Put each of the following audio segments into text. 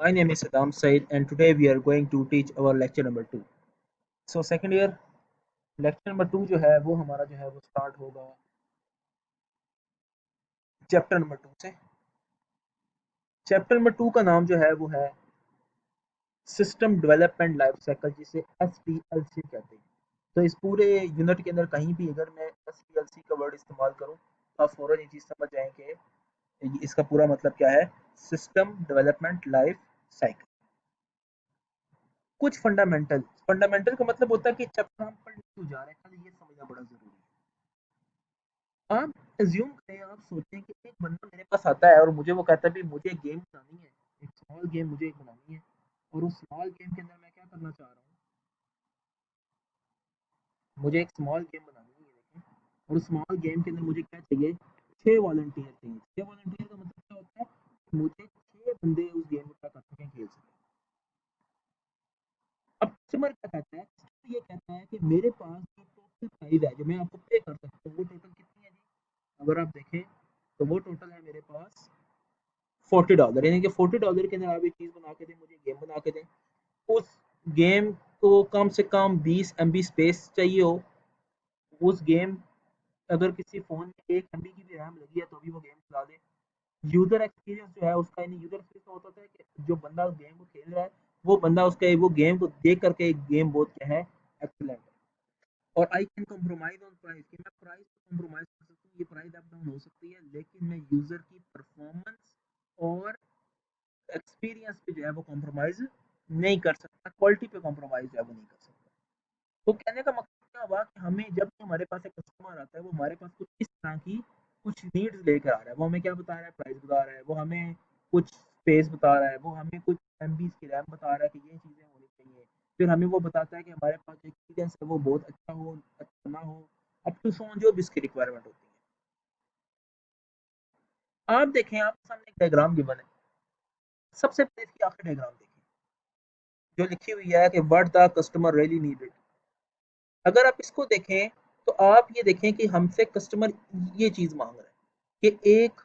My name is Saddam Said, and today we are going to teach our lecture number 2. So second year lecture number 2 जो है वो हमारा जो है वो स्टार्ट होगा चैप्टर नंबर 2 से। चैप्टर नंबर 2 का नाम जो है वो है सिस्टम डेवलपमेंट लाइफ साइकिल, जिसे SDLC कहते हैं। तो इस पूरे यूनिट के अंदर कहीं भी अगर मैं SDLC का वर्ड इस्तेमाल करूं तो आप फौरन ये चीज़ समझ जाएं कि इसका पूरा मतलब क्या है। System development life cycle. कुछ फंडामेंटल फंडामेंटल का मतलब होता है कि चैप्टर हम पढ़ने क्यों जा रहे हैं, खाली ये समझना बड़ा जरूरी है। आप एज्यूम करें, आप सोचें कि एक बंदा मेरे पास आता है और मुझे वो कहता है भी मुझे गेम बनानी है, एक स्मॉल गेम मुझे एक बनानी है, और उस स्मॉल गेम के अंदर मैं क्या करना चाह रहा हूँ, मुझे एक स्मॉल गेम बनानी है देखें, और उस स्मॉल गेम के अंदर मुझे क्या चाहिए, 6 वॉलंटियर चाहिए। 6 वॉलंटियर का मतलब क्या होता है, मुझे 6 बंदे उस गेम में क्या कर सकें, खेल सकें। अब कस्टमर क्या कहता है, कस्टमर ये कहता है कि मेरे पास जो टोटल प्राइस है जो मैं आपको पे कर सकता हूँ वो टोटल कितनी है जी। अगर आप देखें तो वो टोटल है मेरे पास $40, यानी कि $40 के अंदर आप एक चीज़ बना के दें, मुझे गेम बना के दें। उस गेम को कम से कम 20 MB स्पेस चाहिए हो। उस गेम अगर किसी फ़ोन में 1 MB की भी रैम लगी है तो भी वो गेम चला दे। यूज़र एक्सपीरियंस जो है उसका, यानी यूज़र एक्सपीरियंस का होता है कि जो बंदा उस गेम को खेल रहा है वो बंदा उसके वो गेम को देख करके गेम बहुत क्या है, एक्सीलेंट है। और I can compromise on price, कि मैं प्राइस को कॉम्प्रोमाइज़ कर सकता हूँ, ये प्राइस अप डाउन हो सकती है, लेकिन मैं यूज़र की परफॉर्मेंस और एक्सपीरियंस पे जो है वो कॉम्प्रोमाइज़ नहीं कर सकता, क्वालिटी पे कॉम्प्रोमाइज़ जो है वो नहीं कर सकता। तो कहने का मकसद क्या हुआ कि हमें जब हमारे पास एक कस्टमर आता है, वो हमारे पास कुछ इस तरह की कुछ नीड्स लेकर आ रहा है। वो हमें क्या बता रहा है, प्राइस बता रहा है, वो हमें कुछ स्पेस बता रहा है, वो हमें कुछ एमबीज की रैम बता रहा है कि ये चीज़ें होनी चाहिए। फिर हमें वो बताता है कि हमारे पास जो एक्सपीरियंस है वो बहुत अच्छा हो, अच्छा ना हो, अप टू सो जो भी इसकी रिक्वायरमेंट होती है। आप देखें, आपके सामने एक डायग्राम गिवन है। सबसे पहले इसकी आखिरी डायग्राम देखें जो लिखी हुई है कि what the customer really needed. अगर आप इसको देखें तो आप ये देखें कि हमसे कस्टमर ये चीज़ माँग रहा है कि एक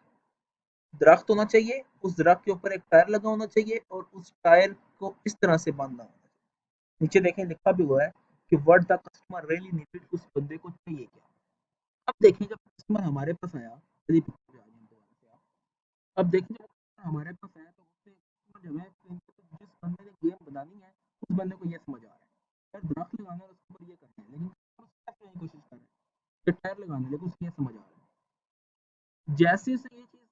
दरख्त होना चाहिए, उस दरख्त के ऊपर एक टायर लगा होना चाहिए और उस टायर को इस तरह से बाँधना होना चाहिए। नीचे देखें लिखा भी हुआ है कि what the customer really needed, उस बंदे को चाहिए क्या? अब देखें जब कस्टमर हमारे पास आया, चलिए पिक्चर पे आ जाएँ दोबारा से आप। अब देखें जब कस्टमर हमारे पास आया तो उससे कस्टमर जो है जिस बंदे ने गेम बनानी है, उस बंदे को ये समझ आ रहा है, यार दरख्त लगाना है और उसके ऊपर ये करना है, लेकिन कस्टमर समझने की कोशिश कर रहा है कि टायर लगाना है, लेकिन उसे ये समझ आ रहा है। जैसे से ये चीज़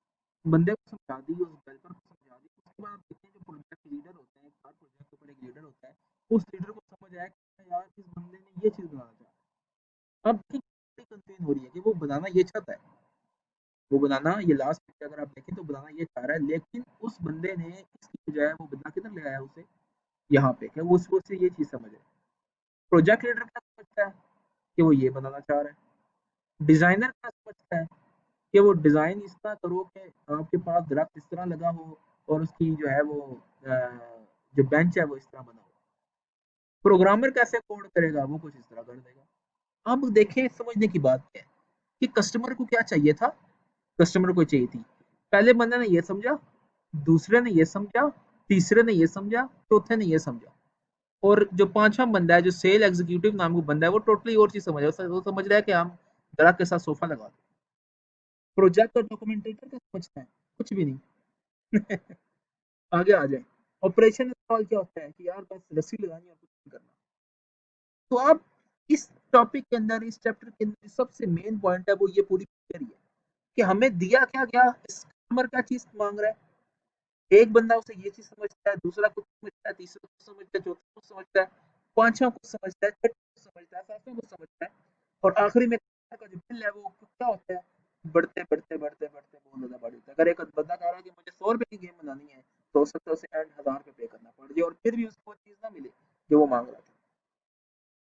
बंदे को समझा दी, उस डेवलपर को समझा दी, उसके बाद आप देखते हैं जो प्रोजेक्ट लीडर होते हैं, हर प्रोजेक्ट के ऊपर एक लीडर होता है, उस लीडर को समझ आया कि यार इस बंदे ने ये चीज़ बनाना चाहा। अब देखिए कंप्लेन हो रही है कि वो बनाना ये चाहता है, वो बनाना ये लास्ट पिक्चर अगर आप देखें तो बनाना ये चाह रहा है, लेकिन उस बंदे ने इसकी बजाय वो बंदा किधर ले आया उसे, यहाँ पे कि वो उसको से ये चीज़ समझ है। प्रोजेक्ट लीडर क्या समझता है कि वो ये बनाना चाह रहा है। डिज़ाइनर क्या समझता है कि वो डिज़ाइन इस तरह करो कि आपके पास दरख्त इस तरह लगा हो और उसकी जो है वो जो बेंच है वो इस तरह बना हो। प्रोग्रामर कैसे कोड करेगा, वो कुछ इस तरह कर देगा। अब देखें समझने की बात क्या है कि कस्टमर को क्या चाहिए था, कस्टमर को चाहिए थी, पहले बंदे ने ये समझा, दूसरे ने ये समझा, तीसरे ने ये समझा, चौथे ने ये समझा, और जो पांचवा बंदा है जो सेल एग्जीक्यूटिव नाम का बंदा है वो टोटली और चीज समझ रहा है। वो समझ रहा है कि हम दरख्त के साथ सोफा लगा दें। प्रोजेक्ट और डॉक्यूमेंटेटर क्या समझता है, कुछ भी नहीं। आगे आ जाए। ऑपरेशन इंस्टॉल क्या होता है कि यार बस रस्सी लगानी है और कुछ नहीं करना। तो आप इस टॉपिक के अंदर, इस चैप्टर के अंदर सबसे मेन पॉइंट है वो ये पूरी पिक्चर ही है कि हमें दिया क्या गया, इस कस्टमर क्या चीज मांग रहा है। एक बंदा उसे ये चीज समझता है, दूसरा कुछ समझता है, तीसरा कुछ समझता है, चौथा कुछ समझता है, पांचवा कुछ समझता है, छठा कुछ समझता है, सातवां कुछ समझता है, और आखिरी में का जो बिल है वो क्या होता है, बढ़ते बढ़ते बढ़ते बढ़ते बहुत ज्यादा बढ़ जाता है। अगर एक बंदा कह रहा है कि मुझे 100 रुपए की गेम बनानी है तो हो सकता है उसे एंड 1000 रुपए पे करना पड़ जाए और फिर भी उसको वो चीज ना मिले जो वो मांग रहा था।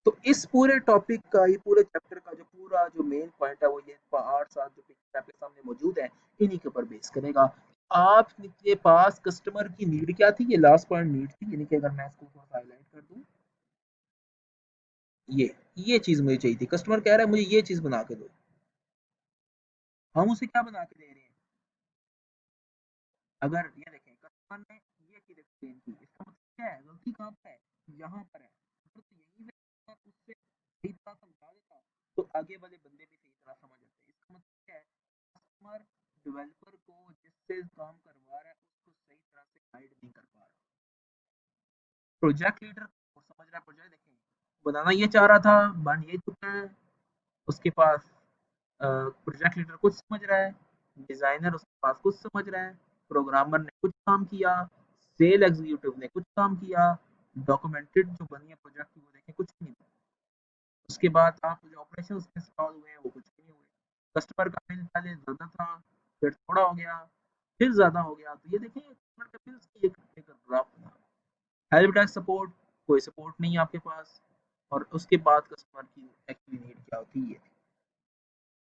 तो इस पूरे टॉपिक का, ये पूरे चैप्टर का जो पूरा जो मेन पॉइंट है वो ये 8-7 जो पिक्चर आपके सामने मौजूद है, इन्हीं के ऊपर बेस करेगा। आपके पास कस्टमर की नीड क्या थी, ये लास्ट पॉइंट नीड थी, यानी कि अगर मैं इसको थोड़ा हाईलाइट कर दूं, ये चीज मुझे चाहिए थी। कस्टमर कह रहा है मुझे ये चीज बना के दो, हम उसे क्या बना के दे रहे हैं। अगर ये देखें कस्टमर ने ये चीज एक्सप्लेन यहाँ पर है, अगर तो यहीं से उससे सही तरह समझा देता तो आगे वाले बंदे भी सही तरह समझ जाते। इसका मतलब क्या है, कस्टमर डेवलपर को जिससे काम करवा रहा है उसको सही तरह से गाइड नहीं कर पा रहा। प्रोजेक्ट लीडर वो समझ रहा है, प्रोजेक्ट देखें बनाना ये चाह रहा था, बन ये चुका है, उसके पास प्रोजेक्ट लीडर कुछ समझ रहा है, डिजाइनर उसके पास कुछ समझ रहा है, प्रोग्रामर ने कुछ काम किया, सेल एग्जीक्यूटिव ने कुछ काम किया, डॉक्यूमेंटेड जो बनी है प्रोजेक्ट की वो देखें कुछ नहीं। उसके बाद आप जो ऑपरेशन इंस्टॉल हुए हैं वो कुछ नहीं हुए। कस्टमर का बिल पहले ज़्यादा था, फिर थोड़ा हो गया, फिर ज़्यादा हो गया। तो ये देखें कस्टमर के बिल्स की एक ग्राफ बना। हेल्प डेस्क सपोर्ट, कोई सपोर्ट नहीं है आपके पास, और उसके बाद कस्टमर की एक्चुअली नीड क्या होती है।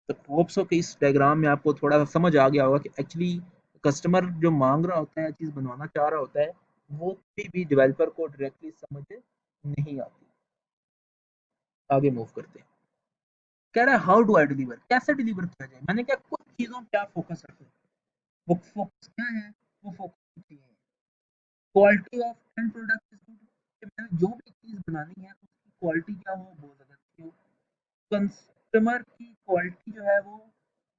तो होप सो कि इस डायग्राम में आपको थोड़ा सा समझ आ गया होगा कि एक्चुअली कस्टमर जो मांग रहा होता है, चीज़ बनवाना चाह रहा होता है, वो कभी भी डेवलपर को डायरेक्टली समझ नहीं आती। आगे मूव करते हैं। कह रहा है हाउ डू आई डिलीवर, कैसे डिलीवर किया जाए। मैंने क्या कुछ चीज़ों पे आप फोकस रखें। वो फोकस क्या है, वो फोकस ये है quality of and product is good, कि मैंने जो भी चीज़ बनानी है उसकी क्वालिटी क्या हो, बहुत ज़्यादा अच्छी हो। कस्टमर की क्वालिटी जो है वो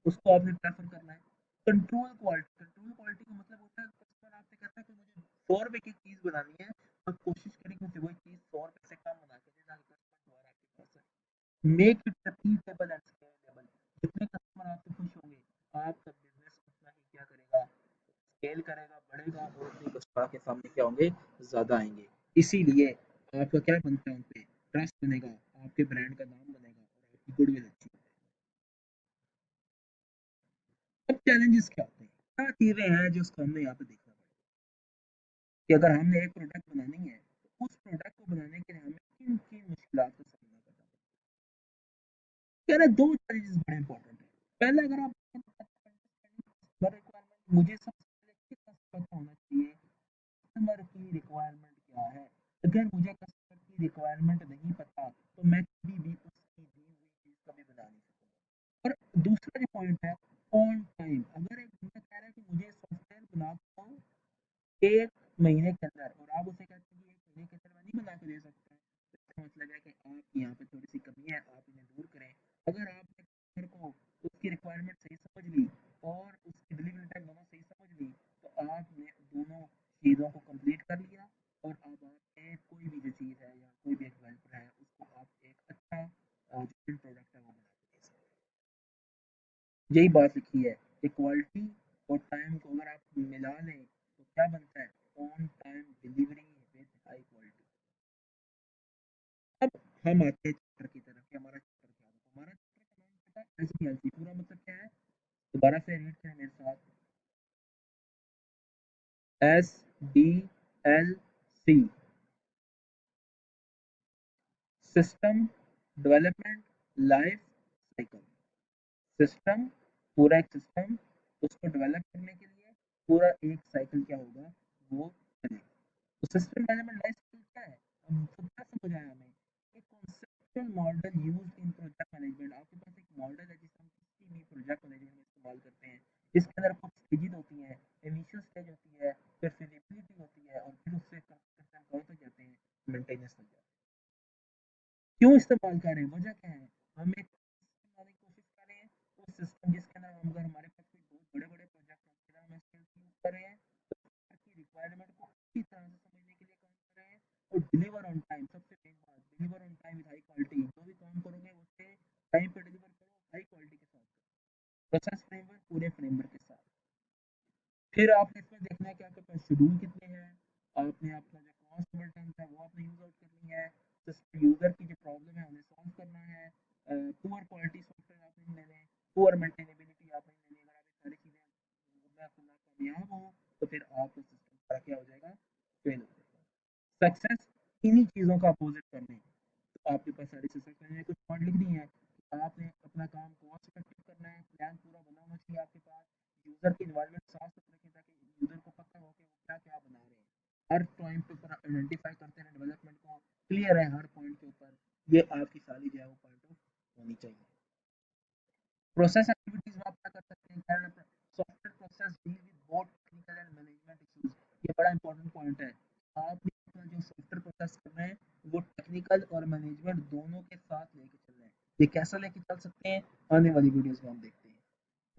उसको आपने प्रेफर करना है। कंट्रोल क्वालिटी का मतलब होता है कस्टमर आपसे कहता है कि मुझे 100 रुपए की चीज़ बनानी है, और कोशिश करें कि मुझे वही चीज़ 100 रुपए से कम बना के दे ताकि कस्टमर दोबारा आपके पास आए। Make it repeatable and scalable. जितने कस्टमर आपसे खुश होंगे आपका बिजनेस उतना ही क्या करेगा, स्केल करेगा, बढ़ेगा, और उतने कस्टमर के सामने क्या होंगे, ज़्यादा आएंगे। इसीलिए आपका क्या बनता है, उन पे ट्रस्ट बनेगा, आपके ब्रांड का नाम बनेगा, और आपकी गुडविल अच्छी होगी। अब चैलेंजेस क्या होते हैं, क्या चीज़ें हैं जो उसको हमने यहाँ पे देखना पड़ेगा कि अगर हमने एक प्रोडक्ट बनानी है तो उस प्रोडक्ट को बनाने के लिए हमें किन किन मुश्किलात का सामना करना पड़ेगा। कह रहे दो चीज़ बड़े इंपॉर्टेंट है। पहले अगर आप रिक्वायरमेंट, मुझे सबसे पहले कितना पता होना चाहिए कस्टमर की रिक्वायरमेंट क्या है। अगर मुझे कस्टमर की रिक्वायरमेंट नहीं पता तो मैं कभी भी उसकी दी हुई चीज़ कभी बना नहीं सकूंगा। और दूसरा जो पॉइंट है, ऑन टाइम। अगर एक बंदा कह रहा है कि मुझे सॉफ्टवेयर बना दो 1 महीने के अंदर, और आप उसे कहते हैं कि 1 महीने के अंदर मैं नहीं बना के दे सकता, तो इसका मतलब है कि आपकी यहाँ पे थोड़ी-सी कमी है, आप इन्हें दूर करें। अगर आपने कस्टमर को उसकी रिक्वायरमेंट सही समझ ली और उसकी डिलीवरी टाइम दोनों सही समझ ली, तो आपने दोनों चीज़ों को कंप्लीट कर लिया, और अब आपके कोई भी जो चीज़ है या कोई भी एक डेवलपर है, उसको आप एक अच्छा जो एंड प्रोडक्ट है वो बना के दे सकते हैं। यही बात लिखी है कि क्वालिटी और टाइम को अगर आप मिला लें तो क्या बनता है, on time delivery with high quality. अब हम आते हैं चैप्टर की तरफ कि हमारा चैप्टर क्या होगा। हमारा चैप्टर का नाम पता है एसडीएलसी, पूरा मतलब क्या है, दोबारा से रीड करें मेरे साथ। SDLC, system development life cycle. System, पूरा एक सिस्टम, उसको डेवलप करने के लिए पूरा एक साइकिल क्या होगा, वो चलेगा। तो सिस्टम मैनेजमेंट लाइफ साइकिल क्या है, तो क्या समझ आया हमें, एक conceptual model used in project management. आपके पास एक मॉडल है जिसे हम किसी भी प्रोजेक्ट मैनेजमेंट में इस्तेमाल करते हैं, जिसके अंदर कुछ स्टेजेस होती हैं, इनिशियल स्टेज होती है, फिर फिजिबिलिटी होती है, और फिर उससे करते हम कहाँ तक जाते हैं, मेंटेनेंस तक जाते हैं। क्यों इस्तेमाल कर रहे हैं, वजह क्या है, हम एक सिस्टम बनाने की कोशिश कर रहे हैं, उस सिस्टम जिसके अंदर हम, अगर हमारे पास कोई बहुत बड़े बड़े प्रोजेक्ट हैं उसके अंदर हम स्किल्स यूज कर रहे हैं, तो की रिक्वायरमेंट को अच्छी तरह से समझने के लिए काम कर रहे हैं, और डिलीवर ऑन टाइम। सबसे मेन बात, deliver on time with high quality. जो भी काम करोगे उससे टाइम पे डिलीवर करो, हाई क्वालिटी के साथ करो, प्रोसेस फ्रेमवर्क, पूरे फ्रेमवर्क के साथ। फिर आपने इसमें देखना है कि आपके पास शेड्यूल कितने हैं, आपने अपना जो कॉस्ट ओवरटाइम है वो आपने यूज आउट करनी है, यूजर की जो प्रॉब्लम है उन्हें सॉल्व करना है, पुअर क्वालिटी सॉफ्टवेयर आप नहीं लेने, पुअर मेंटेनेबिलिटी आप नहीं लेनी। अगर आप ये सारी चीज़ें नाकामयाब हो तो फिर आपका सिस्टम का क्या हो जाएगा, फेल हो जाएगा। सक्सेस इन्हीं चीज़ों का अपोजिट करने, तो आपके पास सारी सक्सेस करने कुछ पॉइंट लिख दी है। आपने अपना काम कॉस्ट इफेक्टिव करना है, प्लान पूरा बना होना चाहिए आपके पास, यूज़र की इन्वायरमेंट साफ सुथरा रखें ताकि यूज़र को पता हो कि वो क्या क्या बना रहे हैं। हर टाइम पे ऊपर आइडेंटिफाई करते हैं डेवलपमेंट को, क्लियर है हर पॉइंट के ऊपर। ये आपकी सारी जो है वो पॉइंट ऑफ होनी चाहिए। प्रोसेस एक्टिविटीज में आप क्या कर सकते हैं, software process deal with both technical and management issues. ये बड़ा इंपॉर्टेंट पॉइंट है। आप जो सॉफ्टवेयर प्रोसेस कर रहे हैं दोनों के साथ लेके चलना है। ये कैसा लेके चल सकते हैं, आने वाली वीडियोस में हम देखते हैं।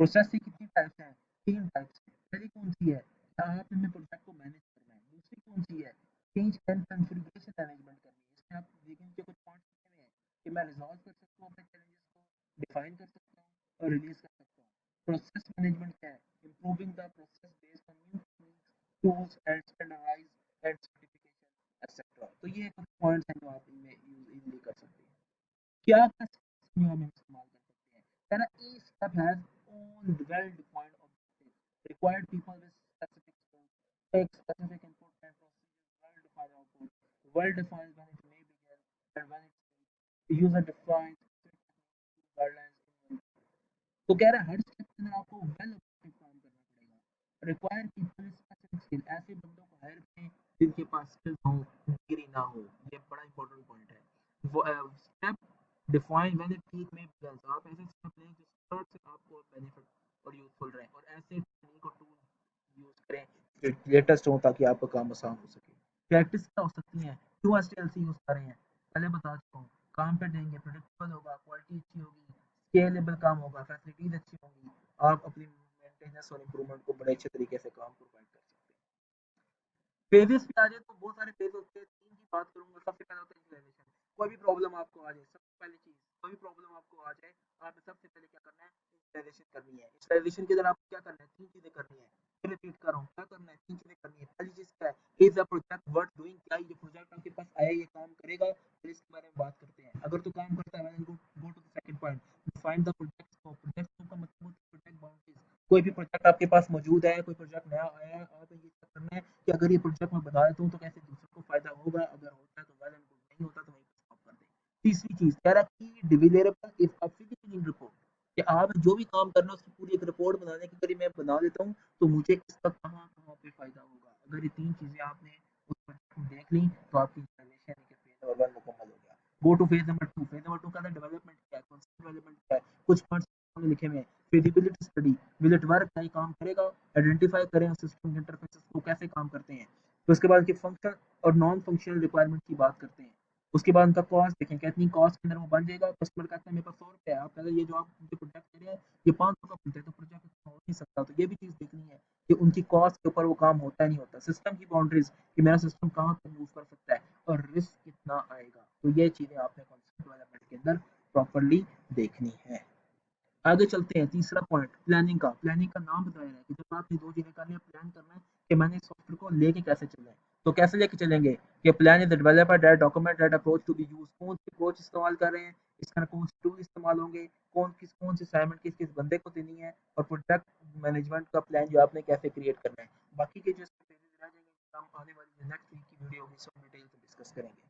प्रोसेस की कितनी टाइप्स हैं, 3 टाइप्स हैं। पहली कौन सी है, आपने प्रोजेक्ट को मैनेज करना है। दूसरी कौन सी है, चेंज एंड कॉन्फ़िगरेशन मैनेजमेंट करनी है। इसमें आप देखेंगे कि कुछ पॉइंट्स लिखे हुए हैं कि मैं रिजॉल्व कर सकता हूँ अपने चैलेंजेस को, डिफाइन कर सकता हूँ और रिलीज कर सकता हूँ। प्रोसेस मैनेजमेंट क्या है, improving the process based on new techniques, tools and standardize and certification etcetera. तो ये कुछ पॉइंट्स हैं जो आप इनमें यूज इजीली कर सकते हैं। क्या क्या steps जो हम इस्तेमाल कर सकते हैं, कहना each step has own well defined objectives, required people with specific skills, take specific input and procedures, well defined output, well defined when it may begin and when it ends, user defined guidelines। तो कह रहा है हर step के अंदर आपको well objective काम करना पड़ेगा। Require people with specific skill, ऐसे बंदों को हायर करें जिनके पास स्किल्स हो, डिग्री ना हो। ये बड़ा इंपॉर्टेंट पॉइंट है। वो step define when it peak में बिगिंस, आप ऐसे स्टेप लें जो स्टार्ट से आपको बेनिफिट और यूजफुल रहे, और ऐसे टेक्निक और टूल यूज करें जो लेटेस्ट हो ताकि आपका काम आसान हो सके। प्रैक्टिस क्या हो सकती है, क्यों एसटीएलसी यूज कर रहे हैं, पहले बता चुका हूँ। काम पे देंगे, प्रेडिक्टेबल होगा, क्वालिटी अच्छी होगी, स्केलेबल काम होगा, फैसिलिटीज अच्छी होंगी, आप अपनी मेंटेनेंस और इम्प्रूवमेंट को बड़े अच्छे तरीके से काम प्रोवाइड कर सकते हैं। फेजेस पे आ जाए तो बहुत सारे फेज होते हैं, 3 की बात करूंगा। सबसे पहले होता है यूटिलाइजेशन। कोई भी प्रॉब्लम आपको आ जाए, सबसे पहली चीज, कोई भी प्रॉब्लम आपको आ जाए, आपने सबसे पहले क्या करना है, यूटिलाइजेशन करनी है। यूटिलाइजेशन के अंदर आपको क्या करना है, 3 चीजें करनी है। फिर रिपीट कर रहा हूँ, क्या करना है, 3 चीजें करनी है। पहली चीज क्या है, is the project worth doing, क्या ये प्रोजेक्ट आपके पास आया, ये काम करेगा, फिर इसके बारे में बात करते हैं। अगर तो काम करता है, go to the second point, find the project scope. Project scope का मतलब होता है प्रोजेक्ट बाउंड्रीज। कोई भी प्रोजेक्ट आपके पास मौजूद है, कोई प्रोजेक्ट नया आया है, आपने ये चेक करना है कि अगर ये प्रोजेक्ट मैं बता देता हूँ तो कैसे दूसरों को फायदा होगा, अगर होता है तो वेल एंड गुड, नहीं होता तो वहीं पर स्टॉप कर दें। तीसरी चीज कह रहा है कि deliverable is a physical report, कि आप जो भी काम करना है उसकी पूरी एक रिपोर्ट बनाने की, अगर मैं बना देता हूँ तो मुझे इसका कहाँ कहाँ पे फायदा होगा। अगर ये 3 चीजें आपने उस प्रोजेक्ट में देख ली तो आपकी इंस्टॉलेशन के फेज नंबर 1 मुकम्मल हो गया। Go two phase number 2। Phase number 2 का डेवलपमेंट क्या है, कॉन्सेप्ट डेवलपमेंट क्या है, कुछ पॉइंट्स लिखे हुए हैं। Feasibility study, will it work, क्या ये काम करेगा, आइडेंटिफाई करें सिस्टम इंटरफेसेस को कैसे काम करते हैं। तो उसके बाद की फंक्शन और नॉन फंक्शनल रिक्वायरमेंट की बात करते हैं। उसके बाद उनका कॉस्ट देखें, कितनी कॉस्ट के अंदर वो बन जाएगा। कस्टमर कहता है मेरे पास 100 रुपये है, आप कहते ये जो आप मुझे प्रोडक्ट दे रहे हैं ये 500 का बनता है, तो प्रोजेक्ट हो नहीं सकता। तो ये भी चीज़ देखनी है कि उनकी कॉस्ट के ऊपर वो काम होता है नहीं होता। सिस्टम की बाउंड्रीज, कि मेरा सिस्टम कहाँ पर मूव कर सकता है और रिस्क कितना आएगा। तो ये चीज़ें आपने कॉन्सेप्ट डेवलपमेंट के अंदर प्रॉपरली देखनी है। आगे चलते हैं, तीसरा पॉइंट प्लानिंग का। प्लानिंग का नाम बताया है कि जब आपने 2 चीजें करनी है, प्लान करना है कि मैंने इस सॉफ्टवेयर को लेके कैसे चलना है। तो कैसे लेके चलेंगे, कि plan is the developer that document that approach to be use, कौन सी अप्रोच इस्तेमाल कर रहे हैं, इसका कौन से टूल इस्तेमाल होंगे, कौन सी असाइनमेंट किस किस बंदे को देनी है, और प्रोजेक्ट मैनेजमेंट का प्लान जो आपने कैसे क्रिएट करना है। बाकी के जो पेजेस रह जाएंगे, हम आने वाली नेक्स्ट वीक की वीडियो होगी, सब डिटेल से डिस्कस करेंगे।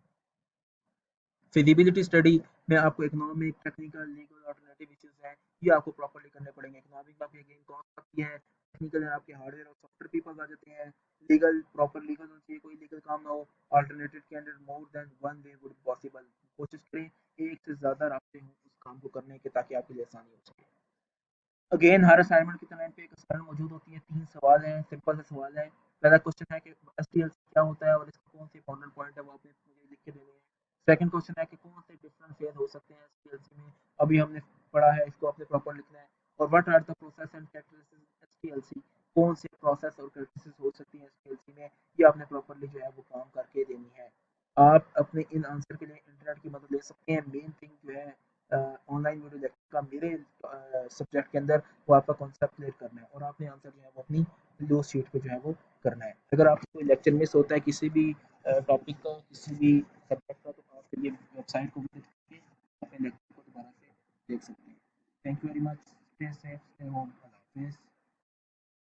फिजिबिलिटी स्टडी में आपको economic, technical, legal, alternative issues हैं, ये आपको प्रॉपर्ली करने पड़ेंगे। इकोनॉमिक में आपकी अगेन कॉस्ट आती है, टेक्निकल में आपके हार्डवेयर और सॉफ्टवेयर पीपल आ जाते हैं, लीगल प्रॉपर लीगल होना चाहिए, कोई लीगल काम ना हो। अल्टरनेटिव के अंदर more than one way would possible, कोशिश करें एक से ज़्यादा रास्ते हों उस काम को करने के, ताकि आपके लिए आसानी हो सके। अगेन हर असाइनमेंट की तरह पे एक असाइनमेंट मौजूद होती है। 3 सवाल हैं, सिंपल से सवाल है। पहला क्वेश्चन है कि एसटीएलसी क्या होता है और इसके कौन से इंपॉर्टेंट पॉइंट है, वो आपने मुझे लिख के देने हैं। सेकंड क्वेश्चन है कि कौन से डिफरेंट फेज हो सकते हैं एसटीएलसी में, अभी हमने पढ़ा है, इसको आपने प्रॉपर लिखना है। और what are the process and characteristics STLC, कौन से प्रोसेस और कैरेक्टरिस्टिक्स हो सकती हैं एसटीएलसी में, ये आपने प्रॉपरली जो है वो काम करके देनी है। आप अपने इन आंसर के लिए इंटरनेट की मदद ले सकते हैं। मेन थिंग जो है ऑनलाइन वीडियो लेक्चर का मेरे सब्जेक्ट के अंदर, वो आपका कॉन्सेप्ट क्लियर करना है, और आपने आंसर जो है वो अपनी लो शीट पे जो है वो करना है। अगर आपको कोई लेक्चर मिस होता है किसी भी टॉपिक का, किसी भी सब्जेक्ट का, तो आप ये वेबसाइट को विजिट करके अपने लेक्चर को दोबारा से देख सकते हैं। Thank you very much, stay safe, stay home.